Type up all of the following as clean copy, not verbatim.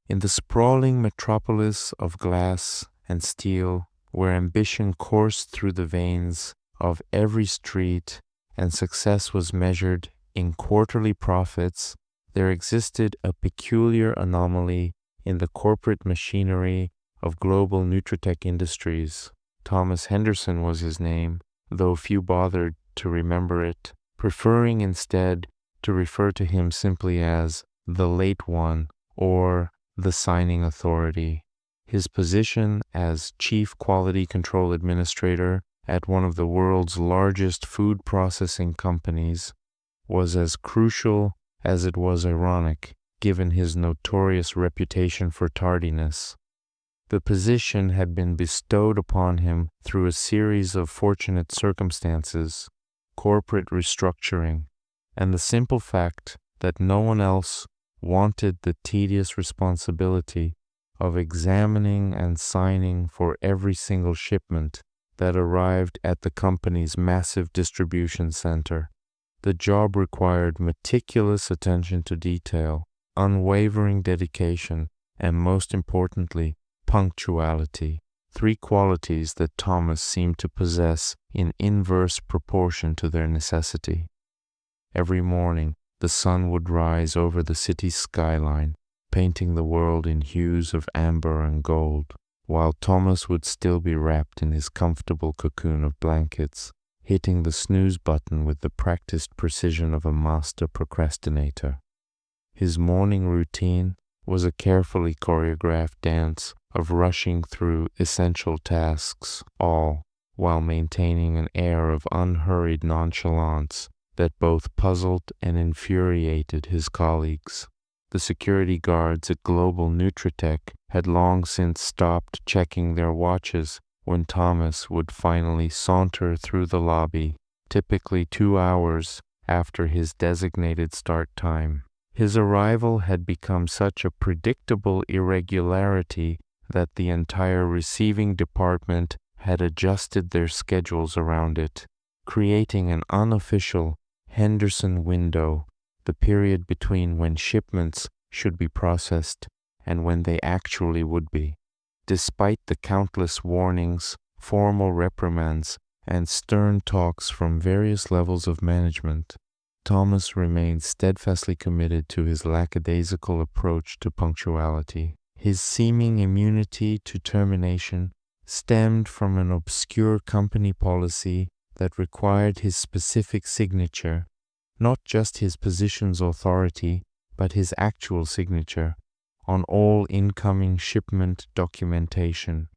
In the sprawling metropolis of glass and steel, where ambition coursed through the veins of every street and success was measured in quarterly profits, there existed a peculiar anomaly in the corporate machinery of global Nutritech Industries. Thomas Henderson was his name, though few bothered to remember it, preferring instead to refer to him simply as the Late One or the Signing Authority. His position as Chief Quality Control Administrator at one of the world's largest food processing companies was as crucial as it was ironic, given his notorious reputation for tardiness. The position had been bestowed upon him through a series of fortunate circumstances, corporate restructuring, and the simple fact that no one else wanted the tedious responsibility of examining and signing for every single shipment that arrived at the company's massive distribution center. The job required meticulous attention to detail, unwavering dedication, and most importantly, punctuality, three qualities that Thomas seemed to possess in inverse proportion to their necessity. Every morning, the sun would rise over the city's skyline, painting the world in hues of amber and gold, while Thomas would still be wrapped in his comfortable cocoon of blankets, hitting the snooze button with the practiced precision of a master procrastinator. His morning routine was a carefully choreographed dance of rushing through essential tasks, all while maintaining an air of unhurried nonchalance that both puzzled and infuriated his colleagues. The security guards at Global Nutritech had long since stopped checking their watches when Thomas would finally saunter through the lobby, typically 2 hours after his designated start time. His arrival had become such a predictable irregularity that the entire receiving department had adjusted their schedules around it, creating an unofficial Henderson window, the period between when shipments should be processed and when they actually would be. Despite the countless warnings, formal reprimands, and stern talks from various levels of management, Thomas remained steadfastly committed to his lackadaisical approach to punctuality. His seeming immunity to termination stemmed from an obscure company policy that required his specific signature, not just his position's authority, but his actual signature, on all incoming shipment documentation.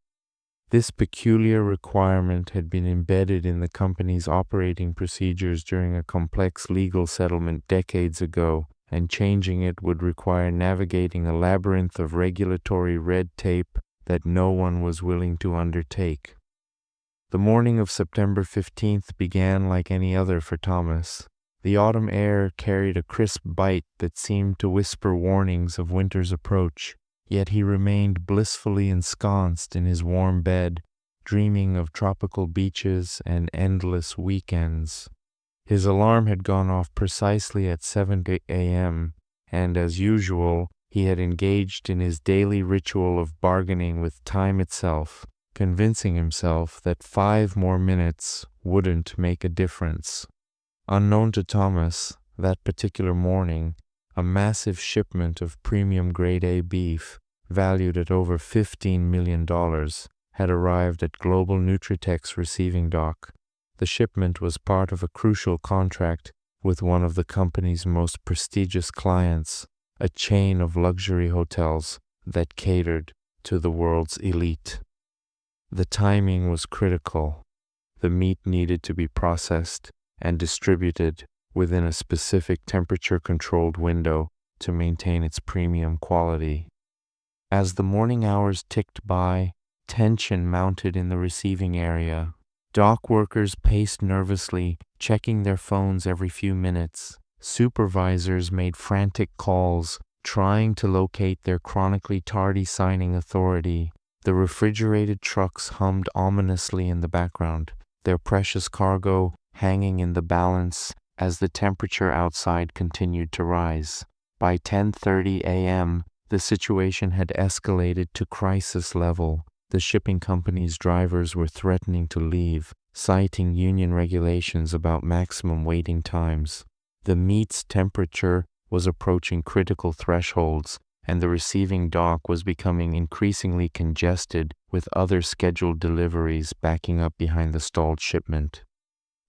This peculiar requirement had been embedded in the company's operating procedures during a complex legal settlement decades ago, and changing it would require navigating a labyrinth of regulatory red tape that no one was willing to undertake. The morning of September 15th began like any other for Thomas. The autumn air carried a crisp bite that seemed to whisper warnings of winter's approach, yet he remained blissfully ensconced in his warm bed, dreaming of tropical beaches and endless weekends. His alarm had gone off precisely at 7 a.m., and as usual, he had engaged in his daily ritual of bargaining with time itself, convincing himself that 5 more minutes wouldn't make a difference. Unknown to Thomas, that particular morning, a massive shipment of premium grade A beef, valued at over $15 million, had arrived at Global Nutritech's receiving dock. The shipment was part of a crucial contract with one of the company's most prestigious clients, a chain of luxury hotels that catered to the world's elite. The timing was critical. The meat needed to be processed and distributed within a specific temperature-controlled window to maintain its premium quality. As the morning hours ticked by, tension mounted in the receiving area. Dock workers paced nervously, checking their phones every few minutes. Supervisors made frantic calls, trying to locate their chronically tardy signing authority. The refrigerated trucks hummed ominously in the background, their precious cargo hanging in the balance as the temperature outside continued to rise. By 10:30 a.m., The situation had escalated to crisis level. The shipping company's drivers were threatening to leave, citing union regulations about maximum waiting times. The meat's temperature was approaching critical thresholds, and the receiving dock was becoming increasingly congested with other scheduled deliveries backing up behind the stalled shipment.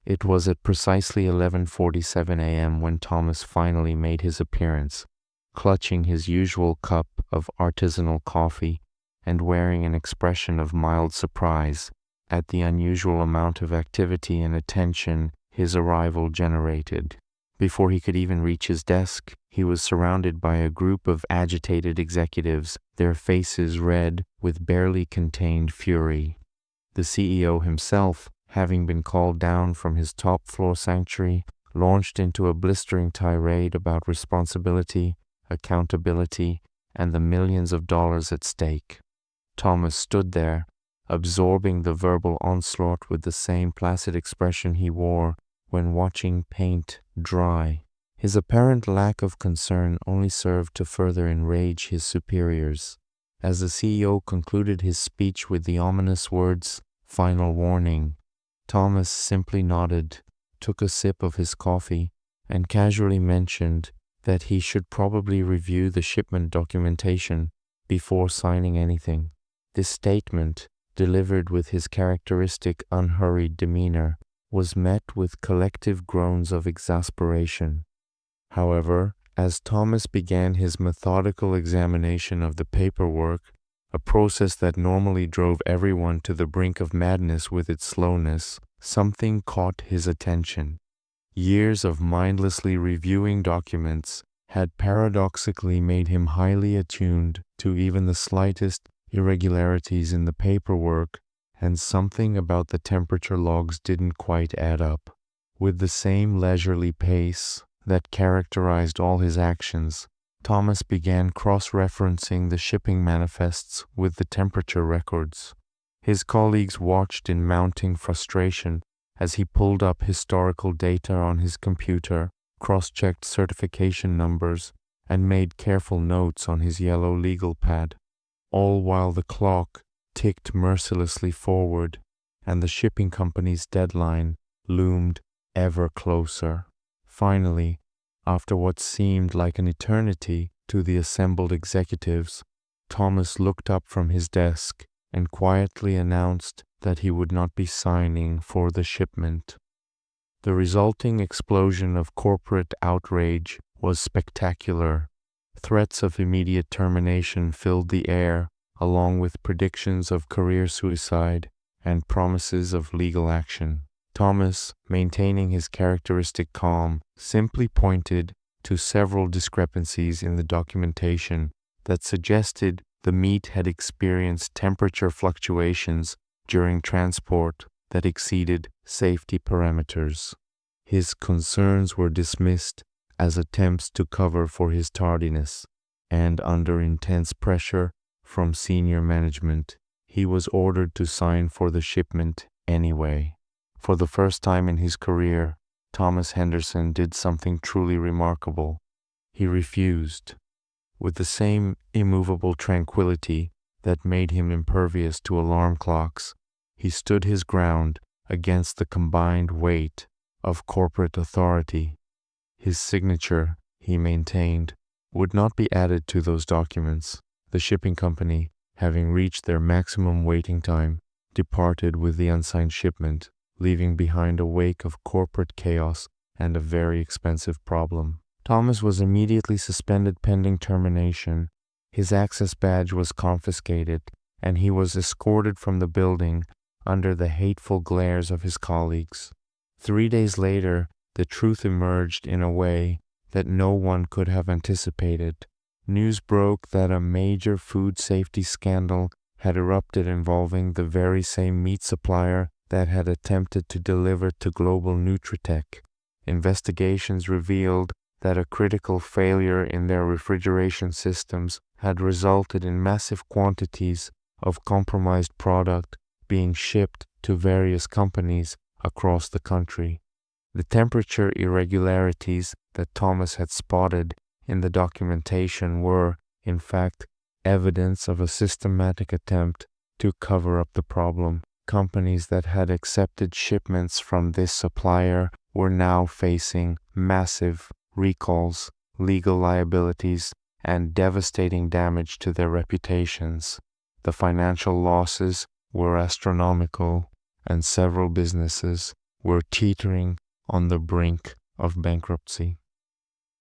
It was at precisely 11:47 a.m. when Thomas finally made his appearance, clutching his usual cup of artisanal coffee and wearing an expression of mild surprise at the unusual amount of activity and attention his arrival generated. Before he could even reach his desk, he was surrounded by a group of agitated executives, their faces red with barely contained fury. The CEO himself, having been called down from his top-floor sanctuary, launched into a blistering tirade about responsibility, accountability, and the millions of dollars at stake. Thomas stood there, absorbing the verbal onslaught with the same placid expression he wore when watching paint dry. His apparent lack of concern only served to further enrage his superiors. As the CEO concluded his speech with the ominous words, "Final warning," Thomas simply nodded, took a sip of his coffee, and casually mentioned that he should probably review the shipment documentation before signing anything. This statement, delivered with his characteristic unhurried demeanor, was met with collective groans of exasperation. However, as Thomas began his methodical examination of the paperwork, a process that normally drove everyone to the brink of madness with its slowness, something caught his attention. Years of mindlessly reviewing documents had paradoxically made him highly attuned to even the slightest irregularities in the paperwork, and something about the temperature logs didn't quite add up. With the same leisurely pace that characterized all his actions, Thomas began cross-referencing the shipping manifests with the temperature records. His colleagues watched in mounting frustration as he pulled up historical data on his computer, cross-checked certification numbers, and made careful notes on his yellow legal pad, all while the clock ticked mercilessly forward and the shipping company's deadline loomed ever closer. Finally, after what seemed like an eternity to the assembled executives, Thomas looked up from his desk and quietly announced that he would not be signing for the shipment. The resulting explosion of corporate outrage was spectacular. Threats of immediate termination filled the air, along with predictions of career suicide and promises of legal action. Thomas, maintaining his characteristic calm, simply pointed to several discrepancies in the documentation that suggested the meat had experienced temperature fluctuations during transport that exceeded safety parameters. His concerns were dismissed as attempts to cover for his tardiness, and under intense pressure from senior management, he was ordered to sign for the shipment anyway. For the first time in his career, Thomas Henderson did something truly remarkable. He refused. With the same immovable tranquility that made him impervious to alarm clocks, he stood his ground against the combined weight of corporate authority. His signature, he maintained, would not be added to those documents. The shipping company, having reached their maximum waiting time, departed with the unsigned shipment, leaving behind a wake of corporate chaos and a very expensive problem. Thomas was immediately suspended pending termination. His access badge was confiscated, and he was escorted from the building under the hateful glares of his colleagues. 3 days later, the truth emerged in a way that no one could have anticipated. News broke that a major food safety scandal had erupted involving the very same meat supplier that had attempted to deliver to Global Nutritech. Investigations revealed that a critical failure in their refrigeration systems had resulted in massive quantities of compromised product being shipped to various companies across the country. The temperature irregularities that Thomas had spotted in the documentation were, in fact, evidence of a systematic attempt to cover up the problem. Companies that had accepted shipments from this supplier were now facing massive recalls, legal liabilities, and devastating damage to their reputations. The financial losses were astronomical, and several businesses were teetering on the brink of bankruptcy.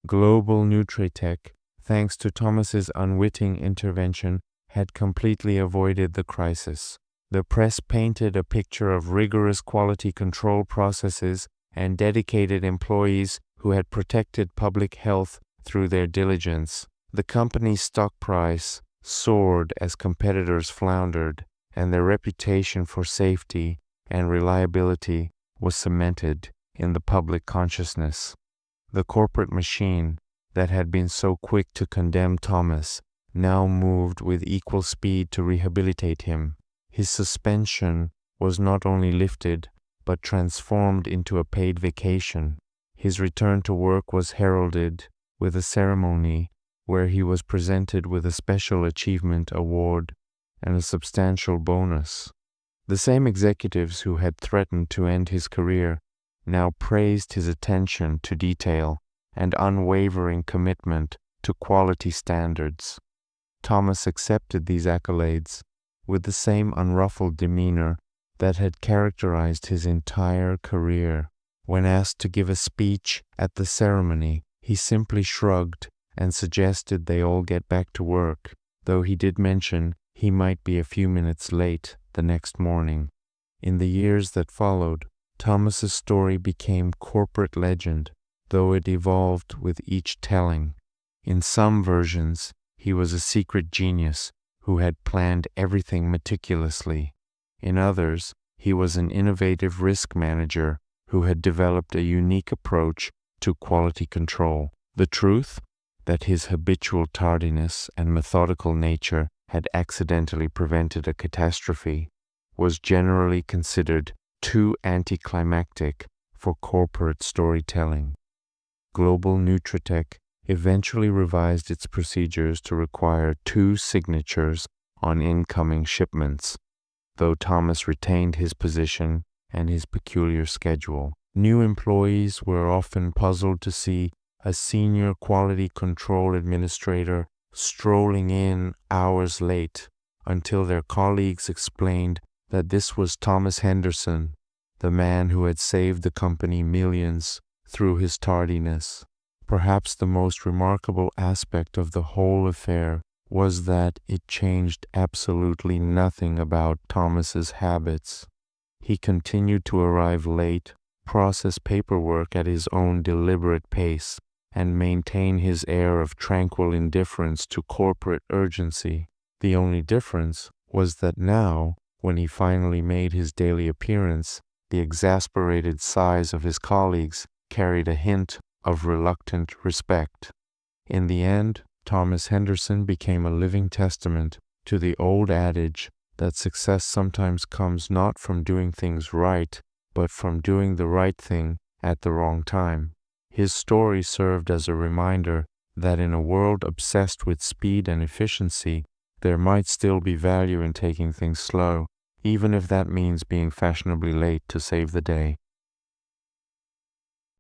Global Nutritech, thanks to Thomas's unwitting intervention, had completely avoided the crisis. The press painted a picture of rigorous quality control processes and dedicated employees who had protected public health through their diligence. The company's stock price soared as competitors floundered, and their reputation for safety and reliability was cemented in the public consciousness. The corporate machine that had been so quick to condemn Thomas now moved with equal speed to rehabilitate him. His suspension was not only lifted, but transformed into a paid vacation. His return to work was heralded with a ceremony where he was presented with a Special Achievement Award and a substantial bonus. The same executives who had threatened to end his career now praised his attention to detail and unwavering commitment to quality standards. Thomas accepted these accolades with the same unruffled demeanor that had characterized his entire career. When asked to give a speech at the ceremony, he simply shrugged and suggested they all get back to work, though he did mention he might be a few minutes late the next morning. In the years that followed, Thomas's story became corporate legend, though it evolved with each telling. In some versions, he was a secret genius who had planned everything meticulously. In others, he was an innovative risk manager who had developed a unique approach to quality control. The truth? That his habitual tardiness and methodical nature had accidentally prevented a catastrophe was generally considered too anticlimactic for corporate storytelling. Global Nutritech eventually revised its procedures to require 2 signatures on incoming shipments, though Thomas retained his position and his peculiar schedule. New employees were often puzzled to see a senior quality control administrator strolling in hours late, until their colleagues explained that this was Thomas Henderson, the man who had saved the company millions through his tardiness. Perhaps the most remarkable aspect of the whole affair was that it changed absolutely nothing about Thomas's habits. He continued to arrive late, process paperwork at his own deliberate pace, and maintain his air of tranquil indifference to corporate urgency. The only difference was that now, when he finally made his daily appearance, the exasperated sighs of his colleagues carried a hint of reluctant respect. In the end, Thomas Henderson became a living testament to the old adage that success sometimes comes not from doing things right, but from doing the right thing at the wrong time. His story served as a reminder that in a world obsessed with speed and efficiency, there might still be value in taking things slow, even if that means being fashionably late to save the day.